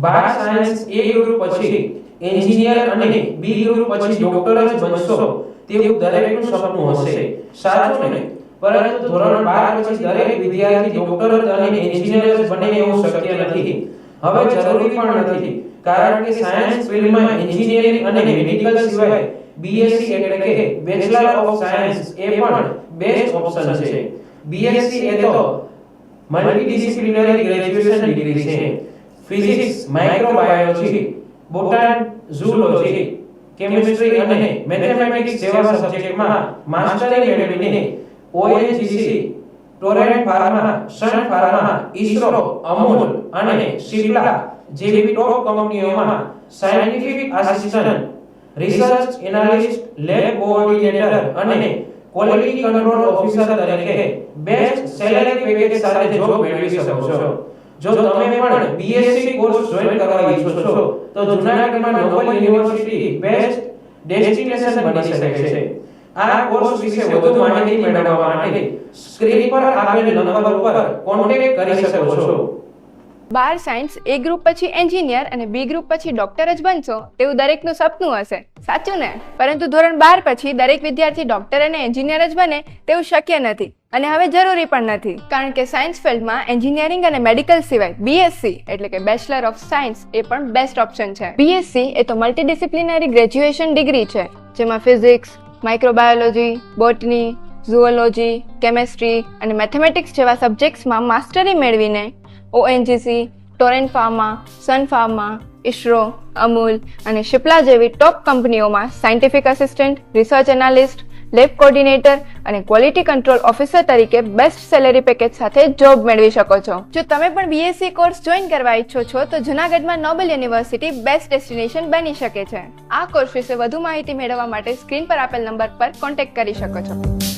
બાર science એ group પછી engineer અને B group પછી ડોક્ટર જ બનશો તેવું દરેકનું સપનું હશે, સાચું ને? પરંતુ ધોરણ 12 પછી દરેક વિદ્યાર્થી ડોક્ટર અને એન્જિનિયર જ બને એવું શક્ય નથી. હવે જરૂરી પણ નથી, કારણ કે સાયન્સ ફિલ્ડમાં એન્જિનિયરિંગ અને મેડિકલ સિવાય બીએસસી એટલે કે બેચલર ઓફ સાયન્સ એ પણ બેસ્ટ ઓપ્શન છે. બીએસસી એ તો મલ્ટીડિસિપ્લિનરી ગ્રેજ્યુએશન ડિગ્રી છે. ફિઝિક્સ, માઇક્રોબાયોલોજી, બોટાની, ઝૂઓલોજી, કેમિસ્ટ્રી અને મેથેમેટિક્સ જેવા સબ્જેક્ટમાં માસ્ટરી મેળવીને ONGC, Torrent pharma, Sun Pharma, ISRO, Amul અને સિપ્લા જેવી ટોપ કંપનીઓમાં scientific assistant, research analyst, lab coordinator અને ક્વોલિટી કંટ્રોલ ઓફિસર તરીકે બેસ્ટ સેલેરી પેકેજ સાથે જોબ મેળવી શકો છો. જો તમે પણ બીએસસી કોર્સ જોઈન કરવા ઈચ્છો છો તો જૂનાગઢમાં નોબલ યુનિવર્સિટી બેસ્ટ ડેસ્ટિનેશન બની શકે છે. આ કોર્સ વિશે વધુ માહિતી મેળવવા માટે સ્ક્રીન પર આપેલ નંબર પર કોન્ટેક્ટ કરી શકો છો. બાર સાયન્સ એ ગ્રુપ પછી એન્જિનિયર અને બી ગ્રુપ પછી ડોક્ટર જ બનશો તેવું દરેકનું સપનું હશે, સાચું ને? પરંતુ ધોરણ 12 પછી દરેક વિદ્યાર્થી ડોક્ટર અને એન્જિનિયર જ બને તેવું શક્ય નથી અને હવે જરૂરી પણ નથી, કારણ કે સાયન્સ ફિલ્ડમાં એન્જિનિયરિંગ અને મેડિકલ સિવાય બીએસસી એટલે કે બેચલર ઓફ સાયન્સ એ પણ બેસ્ટ ઓપ્શન છે. બીએસસી એ તો મલ્ટીડિસિપ્લિનરી ગ્રેજ્યુએશન ડિગ્રી છે, જેમાં ફિઝિક્સ, માઇક્રોબાયોલોજી, બોટની, ઝૂઓલોજી, કેમિસ્ટ્રી અને મેથેમેટિક્સ જેવા સબ્જેક્ટ્સમાં માસ્ટરી મેળવીને ONGC, Torrent pharma, Sun Pharma, ISRO, Amul અને સિપ્લા જેવી ટોપ કંપનીઓમાં scientific assistant, research analyst, lab coordinator અને ક્વોલિટી કંટ્રોલ ઓફિસર તરીકે બેસ્ટ સેલેરી પેકેજ સાથે જોબ મેળવી શકો છો. જો તમે પણ બીએસસી કોર્સ જોઈન કરવા ઈચ્છો છો તો જૂનાગઢમાં નોબલ યુનિવર્સિટી બેસ્ટ ડેસ્ટિનેશન બની શકે છે. આ કોર્સ વિશે વધુ માહિતી મેળવવા માટે સ્ક્રીન પર આપેલ નંબર પર કોન્ટેક્ટ કરી શકો છો.